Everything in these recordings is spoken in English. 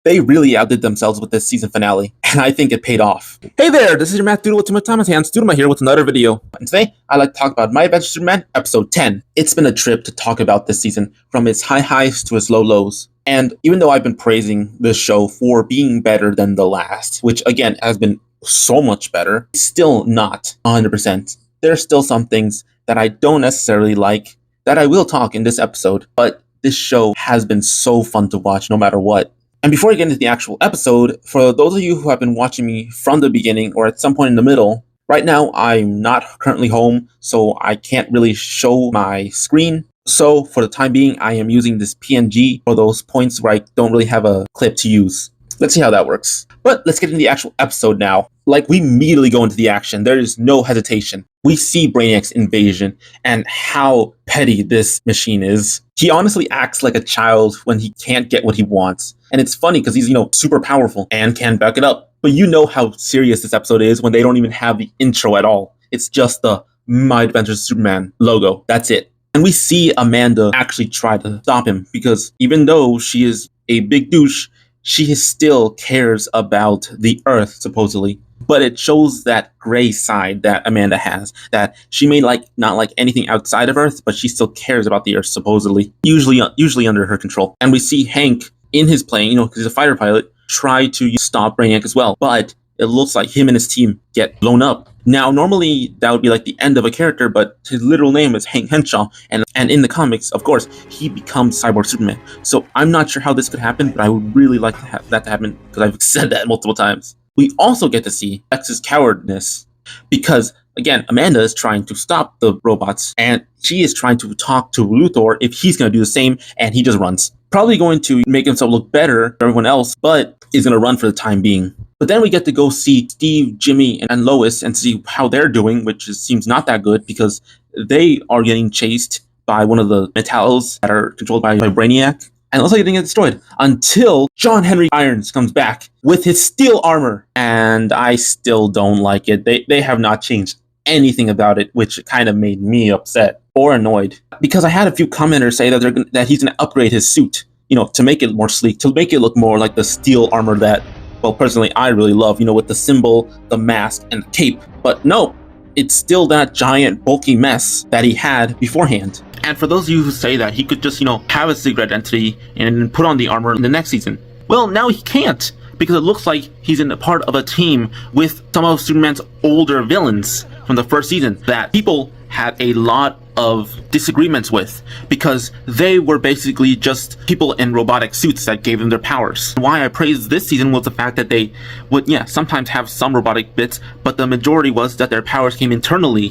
They really outdid themselves with this season finale, and I think it paid off. Hey there, this is your Math Doodle with Too Much Time on His Hands, Doodle here with another video. And today, I'd like to talk about My Adventure Superman, Episode 10. It's been a trip to talk about this season, from its high highs to its low lows. And even though I've been praising this show for being better than the last, which again has been so much better, it's still not 100%. There are still some things that I don't necessarily like that I will talk in this episode, but this show has been so fun to watch no matter what. And before I get into the actual episode, for those of you who have been watching me from the beginning or at some point in the middle, right now I'm not currently home, so I can't really show my screen. So for the time being, I am using this PNG for those points where I don't really have a clip to use. Let's see how that works. But let's get into the actual episode now. Like, we immediately go into the action. There is no hesitation. We see Brainiac's invasion and how petty this machine is. He honestly acts like a child when he can't get what he wants. And it's funny because he's, super powerful and can back it up. But you know how serious this episode is when they don't even have the intro at all. It's just the My Adventure Superman logo. That's it. And we see Amanda actually try to stop him because even though she is a big douche, she still cares about the Earth, supposedly. But it shows that gray side that Amanda has, that she may not like anything outside of Earth, but she still cares about the Earth, supposedly, usually under her control. And we see Hank in his plane, because he's a fighter pilot, try to stop Brainiac as well. But it looks like him and his team get blown up. Now, normally that would be like the end of a character, but his literal name is Hank Henshaw, and in the comics, of course, he becomes Cyborg Superman. So I'm not sure how this could happen, but I would really like to have that to happen because I've said that multiple times. We also get to see Lex's cowardness because, again, Amanda is trying to stop the robots, and she is trying to talk to Luthor if he's going to do the same, and he just runs. Probably going to make himself look better than everyone else, but is going to run for the time being. But then we get to go see Steve, Jimmy, and Lois and see how they're doing, which seems not that good because they are getting chased by one of the Metallos that are controlled by Brainiac. And it looks like they're getting destroyed until John Henry Irons comes back with his steel armor. And I still don't like it. They have not changed anything about it, which kind of made me upset or annoyed. Because I had a few commenters say that he's going to upgrade his suit, to make it more sleek, to make it look more like the steel armor that, well, personally, I really love, with the symbol, the mask, and the cape. But no, it's still that giant, bulky mess that he had beforehand. And for those of you who say that he could just, have a secret identity and put on the armor in the next season, well, now he can't, because it looks like he's in a part of a team with some of Superman's older villains from the first season that people had a lot of disagreements with because they were basically just people in robotic suits that gave them their powers. Why I praised this season was the fact that they would, sometimes have some robotic bits, but the majority was that their powers came internally,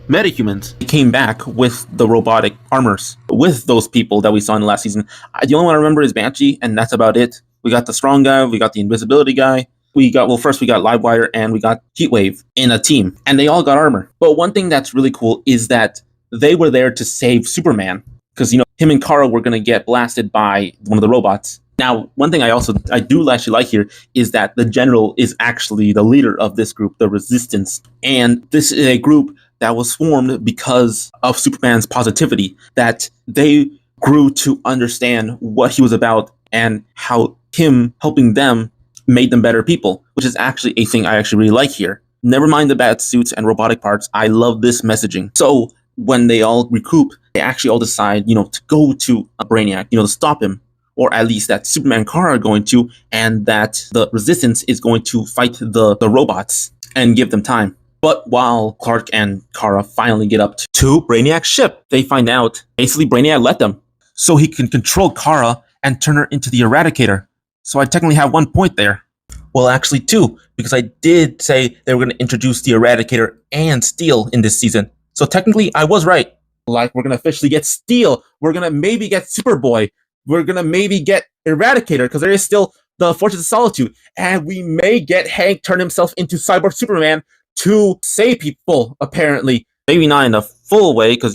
metahumans. They came back with the robotic armors, with those people that we saw in the last season. The only one I remember is Banshee, and that's about it. We got the strong guy, we got the invisibility guy, first we got Livewire and we got Heatwave in a team, and they all got armor. But one thing that's really cool is that they were there to save Superman, because, him and Kara were going to get blasted by one of the robots. Now, one thing I do actually like here is that the General is actually the leader of this group, the Resistance. And this is a group that was formed because of Superman's positivity, that they grew to understand what he was about and how him helping them made them better people, which is actually a thing I actually really like here. Never mind the bad suits and robotic parts, I love this messaging. So when they all recoup, they actually all decide, to go to Brainiac, to stop him, or at least that Superman and Kara are going to, and that the Resistance is going to fight the robots and give them time. But while Clark and Kara finally get up to Brainiac's ship, they find out basically Brainiac let them, so he can control Kara and turn her into the Eradicator. So I technically have 1 point there. Well, actually 2, because I did say they were going to introduce the Eradicator and Steel in this season. So technically I was right. Like, we're going to officially get Steel. We're going to maybe get Superboy. We're going to maybe get Eradicator, because there is still the Fortress of Solitude. And we may get Hank turn himself into Cyborg Superman to save people, apparently. Maybe not in a full way, because,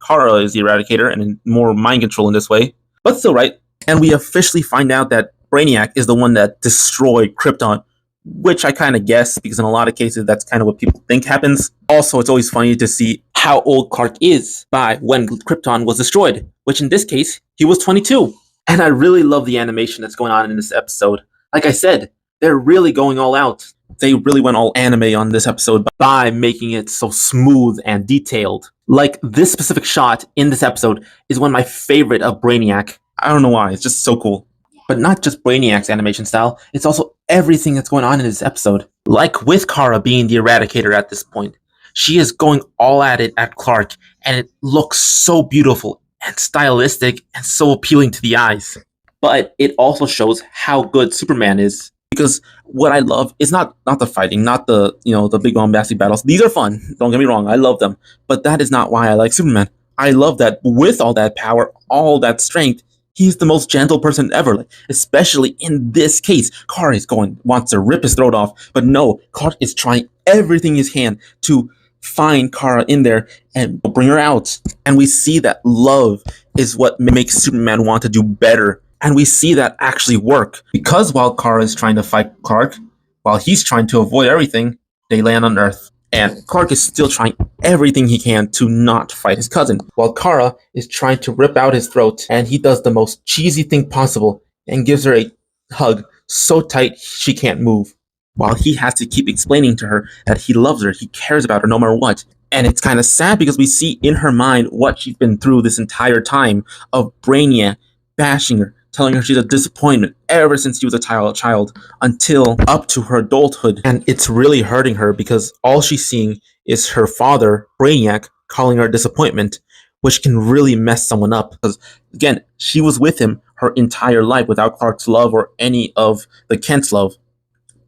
Kara is the Eradicator and more mind control in this way. But still right. And we officially find out that Brainiac is the one that destroyed Krypton, which I kind of guess, because in a lot of cases, that's kind of what people think happens. Also, it's always funny to see how old Clark is by when Krypton was destroyed, which in this case, he was 22. And I really love the animation that's going on in this episode. Like I said, they're really going all out. They really went all anime on this episode by making it so smooth and detailed. Like, this specific shot in this episode is one of my favorite of Brainiac. I don't know why, it's just so cool. But not just Brainiac's animation style, it's also everything that's going on in this episode. Like with Kara being the Eradicator at this point, she is going all at it at Clark, and it looks so beautiful and stylistic and so appealing to the eyes. But it also shows how good Superman is. Because what I love is not the fighting, not the the big bombastic battles. These are fun, don't get me wrong, I love them. But that is not why I like Superman. I love that with all that power, all that strength, he's the most gentle person ever. Like, especially in this case, Kara wants to rip his throat off, but no, Clark is trying everything in his hand to find Kara in there and bring her out. And we see that love is what makes Superman want to do better. And we see that actually work. Because while Kara is trying to fight Clark, while he's trying to avoid everything, they land on Earth. And Clark is still trying everything he can to not fight his cousin, while Kara is trying to rip out his throat, and he does the most cheesy thing possible and gives her a hug so tight she can't move, while he has to keep explaining to her that he loves her, he cares about her no matter what. And it's kind of sad because we see in her mind what she's been through this entire time of Brainiac bashing her, telling her she's a disappointment ever since she was a child until up to her adulthood. And it's really hurting her because all she's seeing is her father, Brainiac, calling her a disappointment, which can really mess someone up. Because, again, she was with him her entire life without Clark's love or any of the Kent's love.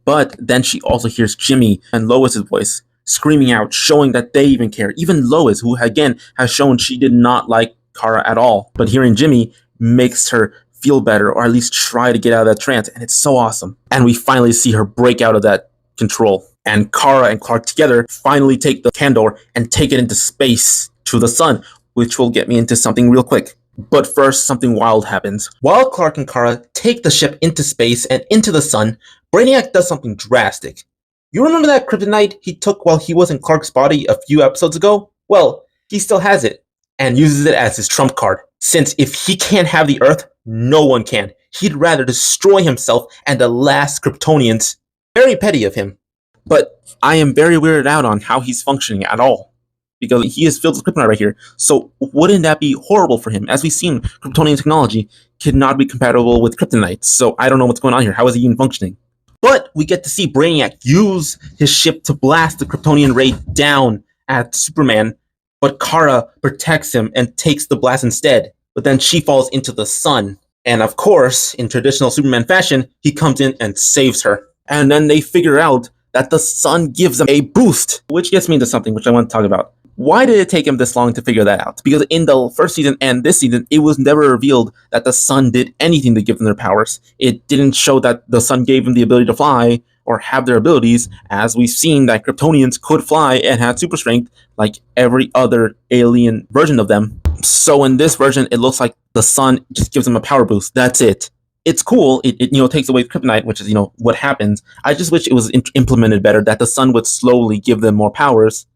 But then she also hears Jimmy and Lois's voice screaming out, showing that they even care. Even Lois, who, again, has shown she did not like Kara at all. But hearing Jimmy makes her feel better, or at least try to get out of that trance, and it's so awesome. And we finally see her break out of that control. And Kara and Clark together finally take the Kandor and take it into space to the sun, which will get me into something real quick. But first, something wild happens. While Clark and Kara take the ship into space and into the sun, Brainiac does something drastic. You remember that kryptonite he took while he was in Clark's body a few episodes ago? Well, he still has it, and uses it as his trump card. Since if he can't have the Earth, no one can. He'd rather destroy himself and the last Kryptonians. Very petty of him. But I am very weirded out on how he's functioning at all. Because he is filled with kryptonite right here. So wouldn't that be horrible for him? As we've seen, Kryptonian technology cannot be compatible with kryptonite. So I don't know what's going on here. How is he even functioning? But we get to see Brainiac use his ship to blast the Kryptonian ray down at Superman. But Kara protects him and takes the blast instead. But then she falls into the sun. And of course, in traditional Superman fashion, he comes in and saves her. And then they figure out that the sun gives them a boost. Which gets me into something which I want to talk about. Why did it take him this long to figure that out? Because in the first season and this season, it was never revealed that the sun did anything to give them their powers. It didn't show that the sun gave them the ability to fly or have their abilities, as we've seen that Kryptonians could fly and had super strength like every other alien version of them. So in this version, it looks like the sun just gives them a power boost. That's it. It's cool. It takes away kryptonite, which is what happens. I just wish it was implemented better, that the sun would slowly give them more powers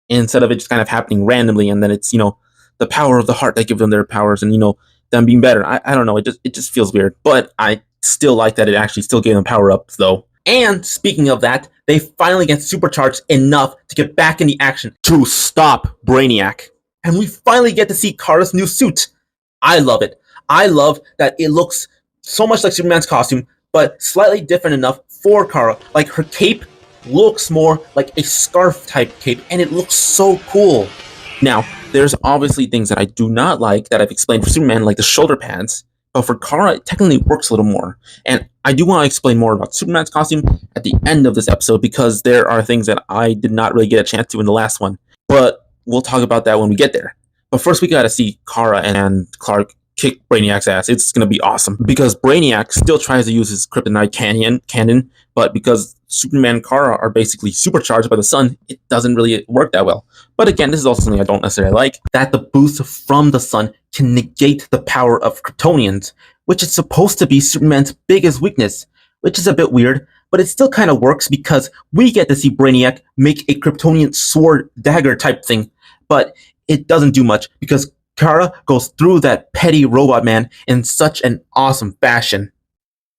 instead of it just kind of happening randomly, and then it's the power of the heart that gives them their powers, and them being better. I don't know. It just feels weird, but I still like that it actually still gave them power ups though. And speaking of that, they finally get supercharged enough to get back in the action to stop Brainiac. And we finally get to see Kara's new suit. I love it. I love that it looks so much like Superman's costume, but slightly different enough for Kara. Like, her cape looks more like a scarf type cape, and it looks so cool. Now, there's obviously things that I do not like that I've explained for Superman, like the shoulder pads. But for Kara, it technically works a little more. And I do want to explain more about Superman's costume at the end of this episode, because there are things that I did not really get a chance to in the last one. But we'll talk about that when we get there. But first, we gotta see Kara and Clark kick Brainiac's ass. It's gonna be awesome. Because Brainiac still tries to use his kryptonite cannon, but because Superman and Kara are basically supercharged by the sun, it doesn't really work that well. But again, this is also something I don't necessarily like, that the boost from the sun can negate the power of Kryptonians, which is supposed to be Superman's biggest weakness, which is a bit weird, but it still kind of works because we get to see Brainiac make a Kryptonian sword dagger type thing, but it doesn't do much because Kara goes through that petty robot man in such an awesome fashion.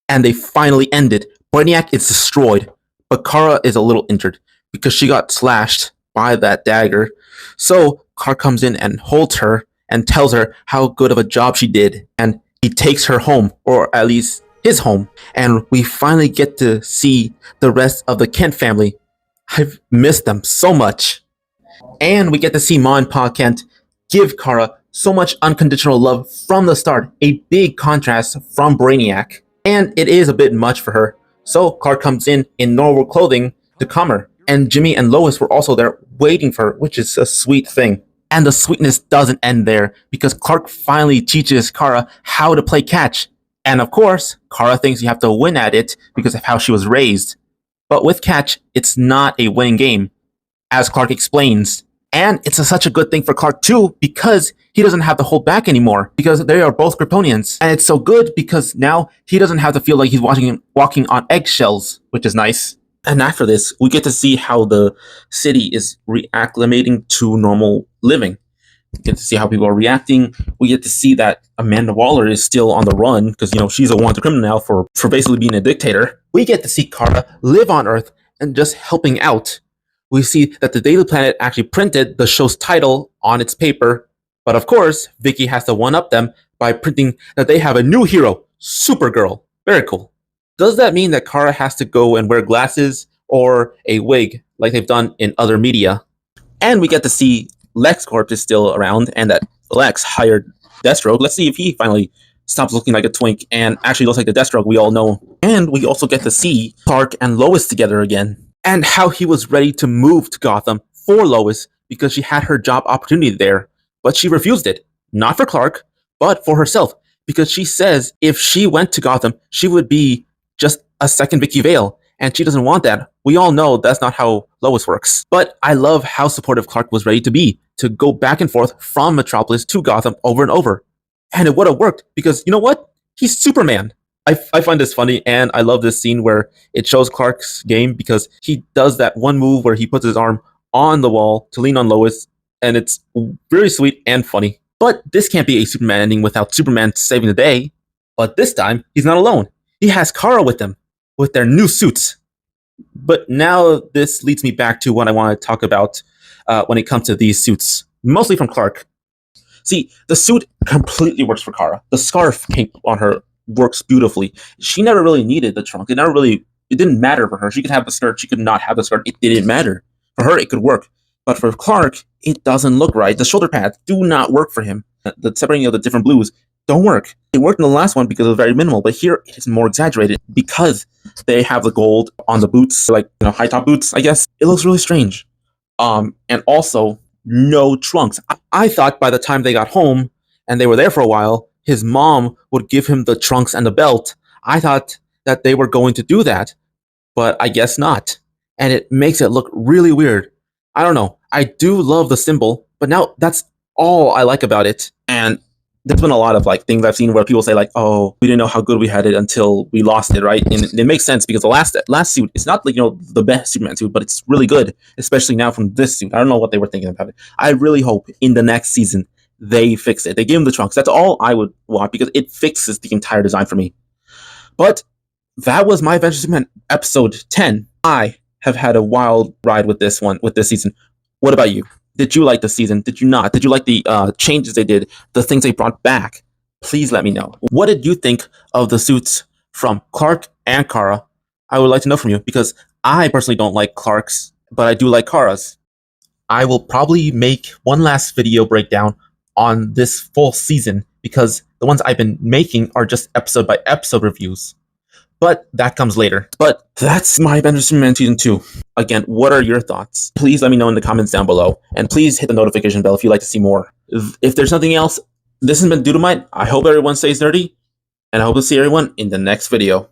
And they finally end it. Brainiac is destroyed, but Kara is a little injured because she got slashed by that dagger. So Kara comes in and holds her and tells her how good of a job she did. And he takes her home, or at least his home. And we finally get to see the rest of the Kent family. I've missed them so much. And we get to see Ma and Pa Kent give Kara so much unconditional love from the start. A big contrast from Brainiac. And it is a bit much for her. So Clark comes in normal clothing to calm her. And Jimmy and Lois were also there waiting for her, which is a sweet thing. And the sweetness doesn't end there, because Clark finally teaches Kara how to play catch. And of course, Kara thinks you have to win at it because of how she was raised. But with catch, it's not a winning game, as Clark explains. And it's such a good thing for Clark too, because he doesn't have to hold back anymore, because they are both Kryptonians. And it's so good because now he doesn't have to feel like he's walking on eggshells, which is nice. And after this, we get to see how the city is reacclimating to normal living. We get to see how people are reacting. We get to see that Amanda Waller is still on the run because, she's a wanted criminal now for basically being a dictator. We get to see Kara live on Earth and just helping out. We see that the Daily Planet actually printed the show's title on its paper. But of course, Vicky has to one-up them by printing that they have a new hero, Supergirl. Very cool. Does that mean that Kara has to go and wear glasses or a wig like they've done in other media? And we get to see LexCorp is still around and that Lex hired Deathstroke. Let's see if he finally stops looking like a twink and actually looks like the Deathstroke we all know. And we also get to see Clark and Lois together again. And how he was ready to move to Gotham for Lois because she had her job opportunity there. But she refused it. Not for Clark, but for herself. Because she says if she went to Gotham, she would be just a second Vicky Vale. And she doesn't want that. We all know that's not how Lois works. But I love how supportive Clark was ready to be, to go back and forth from Metropolis to Gotham over and over. And it would have worked because, you know what? He's Superman. I find this funny, and I love this scene where it shows Clark's game because he does that one move where he puts his arm on the wall to lean on Lois, and it's very sweet and funny. But this can't be a Superman ending without Superman saving the day. But this time, he's not alone. He has Kara with him, with their new suits. But now this leads me back to what I want to talk about when it comes to these suits, mostly from Clark. See, the suit completely works for Kara. The scarf cape on her works beautifully. She never really needed the trunk. It didn't matter for her. She could have the skirt. She could not have the skirt. It didn't matter. For her, it could work. But for Clark, it doesn't look right. The shoulder pads do not work for him. The separating of the different blues don't work. It worked in the last one because it was very minimal, but here it is more exaggerated because they have the gold on the boots, like high top boots, I guess. It looks really strange. And also, no trunks. I thought by the time they got home and they were there for a while, his mom would give him the trunks and the belt. I thought that they were going to do that, but I guess not. And it makes it look really weird. I don't know. I do love the symbol, but now that's all I like about it. And there's been a lot of things I've seen where people say oh, we didn't know how good we had it until we lost it, right? And it makes sense because the last suit is not the best Superman suit, but it's really good, especially now from this suit. I don't know what they were thinking about it. I really hope in the next season they fix it. They give him the trunks. That's all I would want because it fixes the entire design for me. But that was my Adventure Superman episode 10. I have had a wild ride with this season. What about you? Did you like the season? Did you not? Did you like the changes they did? The things they brought back? Please let me know. What did you think of the suits from Clark and Kara? I would like to know from you because I personally don't like Clark's, but I do like Kara's. I will probably make one last video breakdown on this full season because the ones I've been making are just episode by episode reviews. But that comes later. But that's my Adventure Superman Season 2. Again, what are your thoughts? Please let me know in the comments down below. And please hit the notification bell if you'd like to see more. If there's nothing else, this has been Doodlemite. I hope everyone stays nerdy. And I hope to see everyone in the next video.